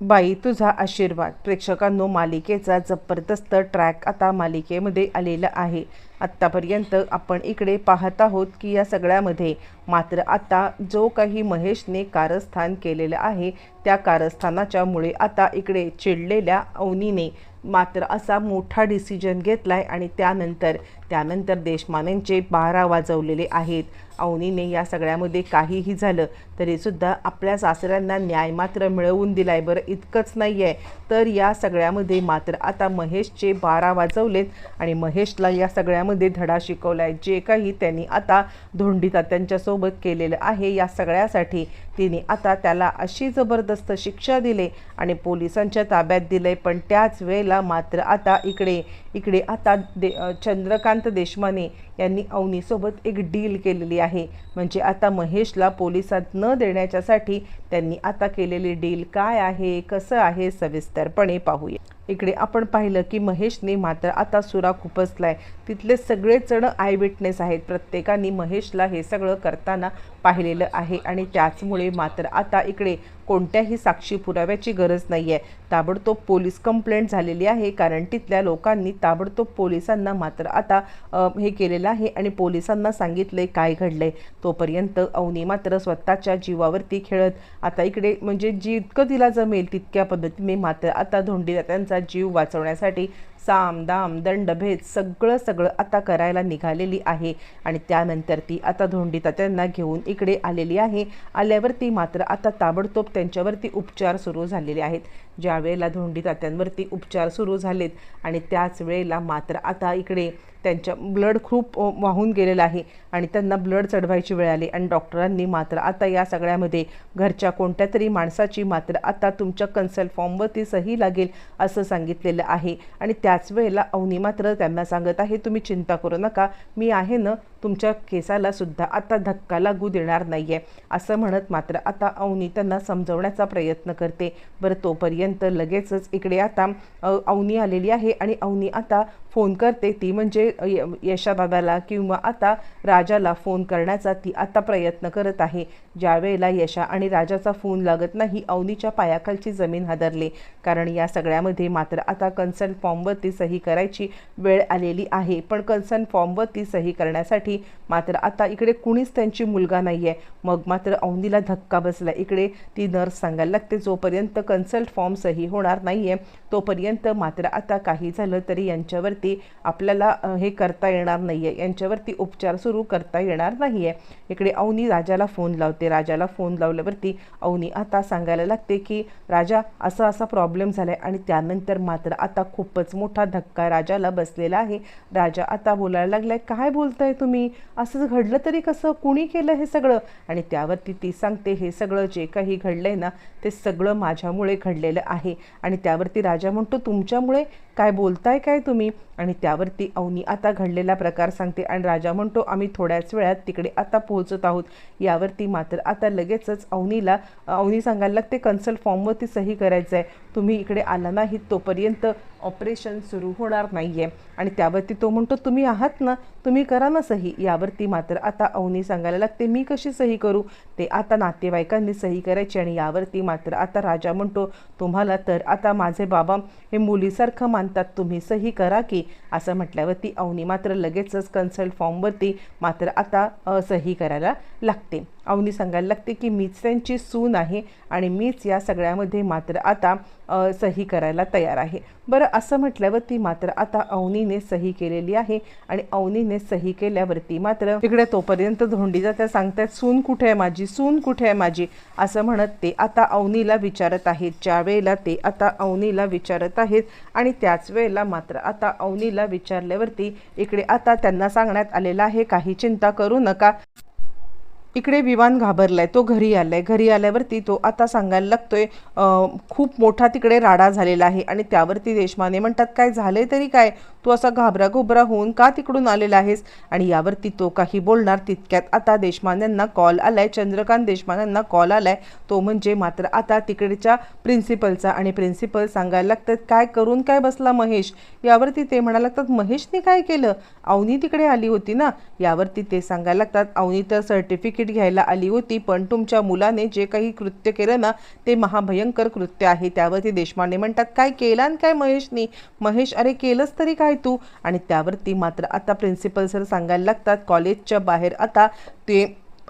बाई तुझा आशीर्वाद. प्रेक्षकांनो, मालिकेचा जबरदस्त ट्रॅक आता मालिकेमध्ये आलेला आहे. आत्तापर्यंत आपण इकडे पाहत आहोत की या सगळ्यामध्ये मात्र आता जो काही महेशने कारस्थान केलेलं आहे त्या कारस्थानाच्या मुळे आता इकडे चिडलेल्या अवनीने मात्र असा मोठा डिसिजन घेतलाय आणि त्यानंतर देशमानेंचे 12 वाजवलेले आहेत. अवनीने या सगळ्यामध्ये काहीही झालं तरीसुद्धा आपल्या सासऱ्यांना न्याय मात्र मिळवून दिलाय. बरं, इतकंच नाही आहे तर या सगळ्यामध्ये मात्र आता महेशचे 12 वाजवलेत आणि महेशला या सगळ्यामध्ये धडा शिकवलाय. जे काही त्यांनी आता धोंडी तात्यांच्यासोबत केलेलं आहे या सगळ्यासाठी तिने आता त्याला अशी जबरदस्त शिक्षा दिली आणि पोलिसांच्या ताब्यात दिले. पण त्याच वेळेला मात्र आता इकडे आता चंद्रकांत देशमाने यांनी अवनीसोबत एक डील केलेली आहे. म्हणजे आता महेशला पोलिसात न देण्याच्यासाठी त्यांनी आता केलेली डील काय आहे, कसं आहे, सविस्तरपणे पाहूया. इकडे आपण पाहिलं की महेशने मात्र आता सुरा खुपसलाय. तिथले सगळेच जण आय विटनेस आहेत. प्रत्येकाने महेशला हे सगळं करताना पाहिलेलं आहे आणि त्याचमुळे मात्र आता इकडे कोणत्याही साक्षी पुराव्याची गरज नाही आहे. ताबडतोब पोलीस कंप्लेंट झालेली आहे कारण तिथल्या लोकांनी ताबडतोब पोलिसांना मात्र आता हे केलेलं आहे आणि पोलिसांना सांगितले काय घडलंय. तोपर्यंत अवनी मात्र स्वतःच्या जीवावरती खेळत आता इकडे म्हणजे जितकं तिला जमेल तितक्या पद्धतीने मात्र आता धोंडी तात्यांचा जीव वाचवण्यासाठी साम दाम दंडभेद सगळं आता करायला निघालेली आहे. आणि त्यानंतर ती आता धोंडी तात्यांना घेऊन इकडे आलेली आहे. आल्यावरती मात्र आता ताबडतोब त्यांच्यावरती उपचार सुरू झालेले आहेत. ज्या वेळेला धोंडी तात्यांवरती उपचार सुरू झालेत आणि त्याच वेळेला मात्र आता इकडे त्यांच्या ब्लड खूप वाहून गेलेलं आहे आणि त्यांना ब्लड चढवायची वेळ आली आणि डॉक्टरांनी मात्र आता या सगळ्यामध्ये घरच्या कोणत्या तरी माणसाची मात्र आता तुमच्या कन्सल्ट फॉर्मवरती सही लागेल असं सांगितलेलं आहे. आणि त्याच वेळेला अवनी मात्र त्यांना सांगत आहे तुम्ही चिंता करू नका, मी आहे ना, तुमच्या केसाला सुद्धा आता धक्का लागू देणार नाही आहे असं म्हणत मात्र आता अवनी त्यांना समजवण्याचा प्रयत्न करते. बरं, तोपर्यंत लगेचच इकडे आता अवनी आलेली आहे आणि अवनी आता फोन करते. ती म्हणजे यशादादाला किंवा आता राजाला फोन करण्याचा ती आता प्रयत्न करत आहे. ज्या वेळेला यशा आणि राजाचा फोन लागत नाही अवनीच्या पायाखालची जमीन हादरली कारण या सगळ्यामध्ये मात्र आता कन्सर्न फॉर्मवरती सही करायची वेळ आलेली आहे. पण कन्सर्न फॉर्मवरती सही करण्यासाठी मात्र आता इकडे कुणीच त्यांची मुलगा नाही आहे. मग मात्र अवनीला धक्का बसला. इकडे ती नर्स सांगायला लागते जोपर्यंत कन्सल्ट फॉर्म सही होणार नाही आहे तोपर्यंत मात्र आता काही झालं तरी यांच्यावरती आपल्याला हे करता येणार नाही आहे, यांच्यावरती उपचार सुरू करता येणार नाही आहे. इकडे अवनी राजाला फोन लावते. राजाला फोन लावल्यावरती अवनी आता सांगायला लागते की राजा असा प्रॉब्लेम झाला आहे आणि त्यानंतर मात्र आता खूपच मोठा धक्का राजाला बसलेला आहे. राजा आता बोलायला लागलाय काय बोलताय तुम्ही, असं घडलं तरी कसं, कुणी केलं हे सगळं. आणि त्यावरती ती सांगते हे सगळं जे काही घडलंय ना ते सगळं माझ्यामुळे घडलेलं आहे. आणि त्यावरती राजा म्हणतो तुमच्यामुळे, काय बोलताय काय तुम्ही. आणि त्यावरती अवनी आता घडलेला प्रकार सांगते आणि राजा म्हणतो आम्ही थोड्याच वेळात तिकडे आता पोहोचत आहोत. यावरती मात्र आता लगेचच अवनी सांगायला लागते कन्सल्ट फॉर्मवरती सही करायचं आहे, तुम्ही इकडे आला नाहीत तोपर्यंत ऑपरेशन सुरू होणार नाही आहे. आणि त्यावरती तो म्हणतो तुम्ही आहात ना, तुम्ही करा ना सही. यावरती मात्र आता अवनी सांगायला लागते मी कशी सही करू, ते आता नातेवाईकांनी सही करायची. आणि यावरती मात्र आता राजा म्हणतो तुम्हाला तर आता माझे बाबा हे मुलीसारखं मानतात, तुम्ही सही करा की. असं म्हटल्यावरती अवनी मात्र लगेचच कन्सल्ट फॉर्मवरती मात्र आता सही करायला लागते. अवनी सांगायला लागते की मीच त्यांची सून आहे आणि मीच या सगळ्यामध्ये मात्र आता सही करायला तयार आहे. बरं, असं म्हटल्यावरती मात्र आता अवनीने सही केलेली आहे आणि अवनीने सही केल्यावरती मात्र तिकडे तोपर्यंत धोंडीचा त्या सांगतायत सून कुठे आहे माझी, सून कुठे आहे माझी, असं म्हणत ते आता अवनीला विचारत आहेत. ज्या वेळेला ते आता अवनीला विचारत आहेत आणि त्याच वेळेला मात्र आता अवनीला विचारल्यावरती इकडे आता त्यांना सांगण्यात आलेलं आहे काही चिंता करू नका. इकडे विमान घाबरलाय, तो घरी आलाय. घरी आल्यावरती तो आता सांगायला लागतोय खूप मोठा तिकडे राडा झालेला आहे. आणि त्यावरती देशमाने म्हणतात काय झाले तरी काय, तू असा घाबरा होऊन का तिकडून आलेला आहेस? आणि यावरती तो काही बोलणार तितक्यात आता देशपांड्यांना कॉल आलाय, चंद्रकांत देशपांड्यांना कॉल आलाय, तो म्हणजे मात्र आता तिकडच्या प्रिन्सिपलचा. आणि प्रिन्सिपल सांगायला लागतात काय करून काय बसला महेश? यावरती ते म्हणायला लागतात महेशने काय केलं? अवनी तिकडे आली होती ना? यावरती ते सांगायला लागतात अवनी तर सर्टिफिकेट घ्यायला आली होती, पण तुमच्या मुलाने जे काही कृत्य केलं ना ते महाभयंकर कृत्य आहे. त्यावरती देशपांडे म्हणतात काय केलं आणि काय महेशनी? महेश अरे केलंच तरी काय तू? आणि त्यावरती मात्र आता प्रिन्सिपल सर सांगायला लागतात कॉलेजच्या बाहेर आता ते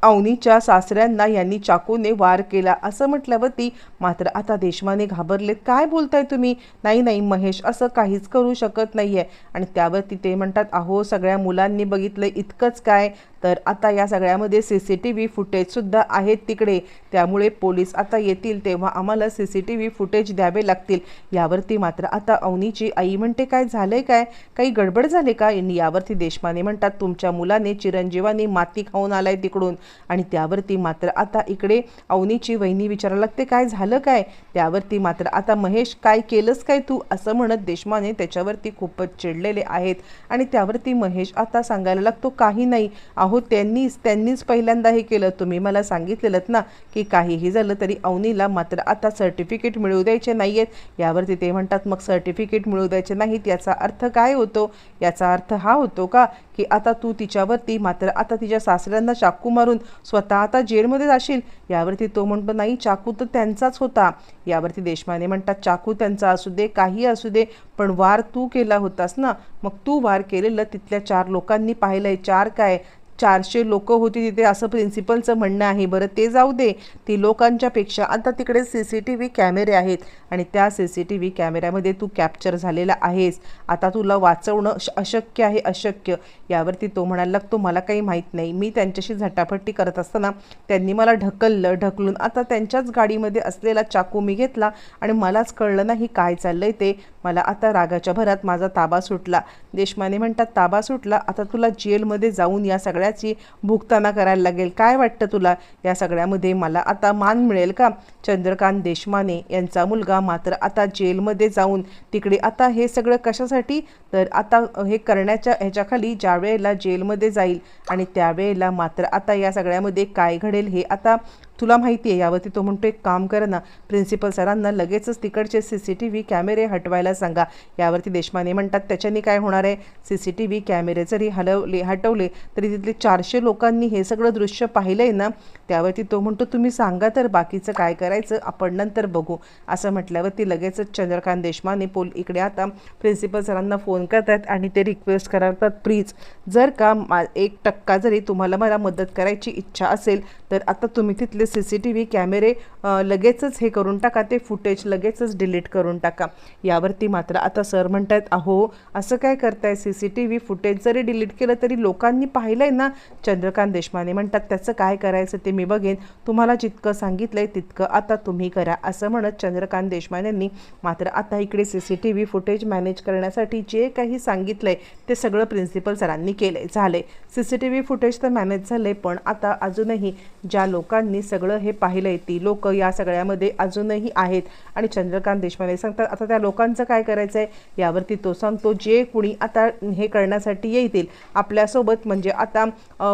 अवनीच्या सासऱ्यांना यांनी चाकूने वार केला असं म्हटल्यावरती मात्र आता देशपांडे घाबरलेत. काय बोलताय तुम्ही? नाही महेश असं काहीच करू शकत नाहीये. आणि त्यावरती ते म्हणतात अहो सगळ्या मुलांनी बघितलं इतकंच काय, तर आता या सगळ्यामध्ये CCTV फुटेजसुद्धा आहेत तिकडे, त्यामुळे पोलीस आता येतील तेव्हा आम्हाला CCTV फुटेज द्यावे लागतील. यावरती मात्र आता अवनीची आई म्हणते काय झालंय काय, काही गडबड झाले का? यावरती देशपांडे म्हणतात तुमच्या मुलाने चिरंजीवानी माती खाऊन आलाय तिकडून. आणि त्यावरती मात्र आता इकडे अवनीची वहिनी विचारायला लागते काय झालं काय? त्यावरती मात्र आता महेश काय केलंस काय तू असं म्हणत देशपांडे त्याच्यावरती खूपच चिडलेले आहेत. आणि त्यावरती महेश आता सांगायला लागतो काही नाही, अहो त्यांनीच पहिल्यांदा हे केलं. तुम्ही मला सांगितलेलं ना की काहीही झालं तरी अवनीला मात्र आता सर्टिफिकेट मिळू द्यायचे नाहीयेत. यावरती ते म्हणतात मग सर्टिफिकेट मिळू द्यायचे नाहीत याचा अर्थ काय होतो? याचा अर्थ हा होतो का की आता तू तिच्यावरती मात्र आता तिच्या सासऱ्यांना चाकू मारून स्वतः आता जेलमध्ये जाशील? यावरती तो म्हणतो नाही चाकू तर त्यांचाच होता. यावरती देशपांडे म्हणतात चाकू त्यांचा असू दे काही असू दे, पण वार तू केला होतास ना, मग तू वार केलेलं तिथल्या 4 लोकांनी पाहिलंय. 4 काय 400 लोक होती तिथे असं प्रिन्सिपलचं म्हणणं आहे. बरं ते जाऊ दे, ती लोकांच्या पेक्षा आता तिकडे CCTV कॅमेरे आहेत आणि त्या CCTV कॅमेऱ्यामध्ये तू कॅप्चर झालेला आहेस. आता तुला वाचवणं अशक्य आहे, अशक्य. यावरती तो म्हणायला लागतो मला काही माहीत नाही, मी त्यांच्याशी झटापट्टी करत असताना त्यांनी मला ढकलून आता त्यांच्याच गाडीमध्ये असलेला चाकू मी घेतला आणि मलाच कळलं नाही काय चाललंय ते. मला आता रागाच्या भरात माझा ताबा सुटला. देशपांडे म्हणतात ताबा सुटला, आता तुला जेलमध्ये जाऊन या सगळ्याची भुगताना करायला लागेल. काय वाटतं तुला या सगळ्यामध्ये मला आता मान मिळेल का? चंद्रकांत देशपांडे यांचा मुलगा मात्र आता जेलमध्ये जाऊन तिकडे आता हे सगळं कशासाठी, तर आता हे करण्याच्या ह्याच्याखाली ज्या वेळेला जेलमध्ये जाईल आणि त्यावेळेला मात्र आता या सगळ्यामध्ये काय घडेल हे आता तुला माहिती आहे. यावरती तो म्हणतो एक काम कर ना, प्रिन्सिपल सरांना लगेचच तिकडचे CCTV कॅमेरे हटवायला सांगा. यावरती देशपांडे म्हणतात त्याच्याने काय होणार आहे? CCTV कॅमेरे जरी हटवले तरी तिथले 400 लोकांनी हे सगळं दृश्य पाहिलंय ना. त्यावरती तो म्हणतो तुम्ही सांगा तर बाकीचं काय करायचं आपण नंतर बघू. असं म्हटल्यावरती लगेचच चंद्रकांत देशपांडे इकडे आता प्रिन्सिपल सरांना फोन करतात आणि ते रिक्वेस्ट करतात प्लीज जर का 1% जरी तुम्हाला मला मदत करायची इच्छा असेल तर आता तुम्ही तिथले CCTV कॅमेरे लगेचच हे करून टाका, ते फुटेज लगेचच डिलीट करून टाका. यावरती मात्र आता सर म्हणतात अहो असं काय करताय, CCTV फुटेज जरी डिलीट केलं तरी लोकांनी पाहिलंय ना. चंद्रकांत देशपांडे म्हणतात त्याचं काय करायचं ते मी बघेन, तुम्हाला जितकं सांगितलंय तितकं आता तुम्ही करा. असं म्हणत चंद्रकांत देशपांडेंनी मात्र आता इकडे CCTV फुटेज मॅनेज करण्यासाठी जे काही सांगितलंय ते सगळं प्रिन्सिपल सरांनी केलंय. झालंय CCTV फुटेज तर मॅनेज झालंय, पण आता अजूनही ज्या लोकांनी सगळं हे पाहिलंय ती लोक या सगळ्यामध्ये अजूनही आहेत. आणि चंद्रकांत देशपांडे सांगतात आता त्या लोकांचं काय करायचं आहे. यावरती तो सांगतो जे कुणी आता हे करण्यासाठी येतील आपल्यासोबत म्हणजे आता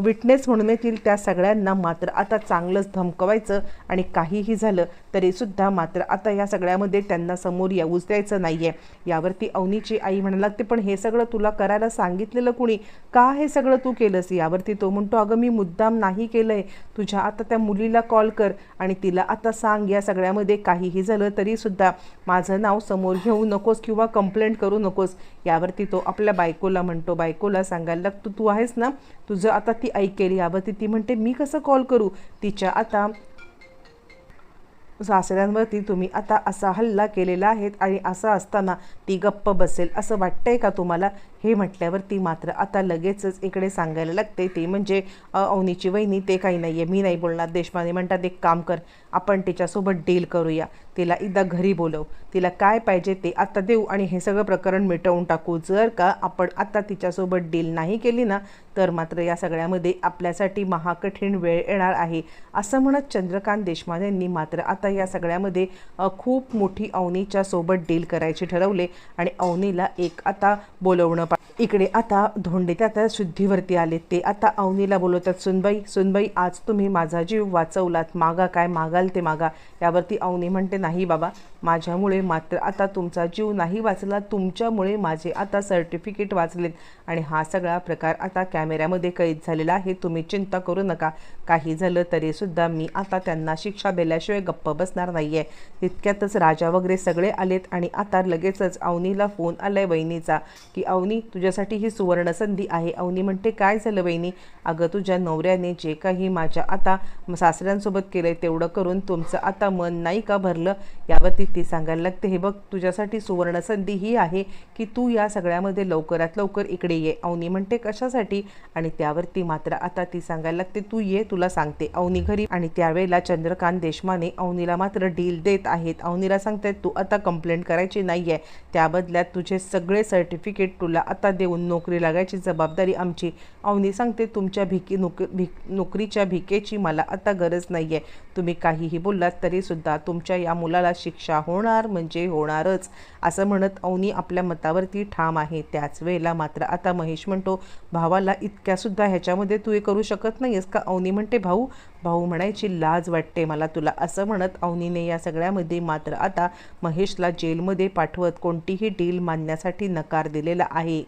विटनेस म्हणून येतील त्या सगळ्यांना मात्र आता चांगलंच धमकवायचं आणि काहीही झालं तरीसुद्धा मात्र आता या सगळ्यामध्ये त्यांना समोर येऊच द्यायचं नाही आहे. यावरती अवनीची आई म्हणायला लागते पण हे सगळं तुला करायला सांगितलेलं कुणी, का हे सगळं तू केलंस? यावरती तो म्हणतो अगं मी मुद्दाम नाही केलंय, तुझ्या आता त्या मुलीला कॉल कर आणि तिला आता सांग या सगळ्यामध्ये काहीही झालं तरीसुद्धा माझं नाव समोर घेऊ नकोस किंवा कंप्लेंट करू नकोस. यावरती तो आपल्या बायकोला म्हणतो, बायकोला सांगायला लागतो तू आहेस ना, तुझं आता ती ऐकेल. यावरती ती म्हणते मी कसं कॉल करू, तिच्या आता सासऱ्यांवरती तुम्ही आता असा हल्ला केलेला आहे आणि असं असताना ती गप्प बसेल असं वाटतंय का तुम्हाला? हे म्हटल्यावरती मात्र आता लगेचच इकडे सांगायला लागते ते म्हणजे अवनीची वहिनी ते काही नाही आहे, मी नाही बोलणार. देशपांडे म्हणतात एक काम कर आपण तिच्यासोबत डील करूया, तिला एकदा घरी बोलव, तिला काय पाहिजे ते आता देऊ आणि हे सगळं प्रकरण मिटवून टाकू. जर का आपण आता तिच्यासोबत डील नाही केली ना तर मात्र या सगळ्यामध्ये आपल्यासाठी महाकठीण वेळ येणार आहे, असं म्हणत चंद्रकांत देशपांडे यांनी मात्र आता या सगळ्यामध्ये खूप मोठी अवनीच्या सोबत डील करायचे ठरवले आणि अवनीला एक आता बोलवणं. इकडे आता धोंडे त्या शुद्धीवरती आले. ते आता अवनीला बोलवतात, सुनबाई आज तुम्ही माझा जीव वाचवलात, मागा काय मागाल ते मागा. यावरती अवनी म्हणते, नाही बाबा, माझ्यामुळे मात्र आता तुमचा जीव नाही वाचला, तुमच्यामुळे माझे आता सर्टिफिकेट वाचलेत आणि हा सगळा प्रकार आता कॅमेऱ्यामध्ये कैद झालेला आहे. तुम्ही चिंता करू नका, काही झालं तरी सुद्धा मी आता त्यांना शिक्षा दिल्याशिवाय गप्प बसणार नाहीये. तितक्यातच राजा वगैरे सगळे आलेत आणि आता लगेचच अवनीला फोन आलाय वहिनीचा की अवनी तुझ्यासाठी ही सुवर्ण संधी आहे. अवनी म्हणते, काय झालं वहिनी? अगं तुझ्या नवऱ्याने जे काही माझ्या आता सासऱ्यांसोबत केलंय तेवढं करून तुमचं आता मन नाही का भरलं? यावरती ती सांगायला लागते, हे बघ तुझ्यासाठी सुवर्ण संधी ही आहे की तू या सगळ्यामध्ये लवकरात लवकर इकडे ये. अवनी म्हणते, कशासाठी? आणि त्यावरती मात्र आता ती सांगायला लागते, तू ये, तुला सांगते. अवनी घरी आणि त्यावेळेला चंद्रकांत देशपांडे अवनीला मात्र डील देत आहेत. अवनीला सांगतायत, तू आता कंप्लेंट करायची नाहीये, त्या बदल्यात तुझे सगळे सर्टिफिकेट तुला आता देऊन नोकरी लागायची जबाबदारी आमची. अवनी सांगते, तुमच्या नोकरीच्या भिकेची मला आता गरज नाहीये. तुम्ही काहीही बोललात तरी सुद्धा तुमच्या या मुलाला शिक्षा होणार म्हणजे होणारच, असं म्हणत अवनी आपल्या मतावरती ठाम आहे. त्याच वेळेला मात्र आता महेश म्हणतो, भावाला इतक्या सुद्धा ह्याच्यामध्ये तू हे करू शकत नाहीयेस का? अवनी म्हणते, भाऊ म्हणायची लाज वाटते मला तुला, असं म्हणत अवनीने या सगळ्यामध्ये मात्र आता महेशला जेलमध्ये पाठवत कोणतीही डील मानण्यासाठी नकार दिलेला आहे.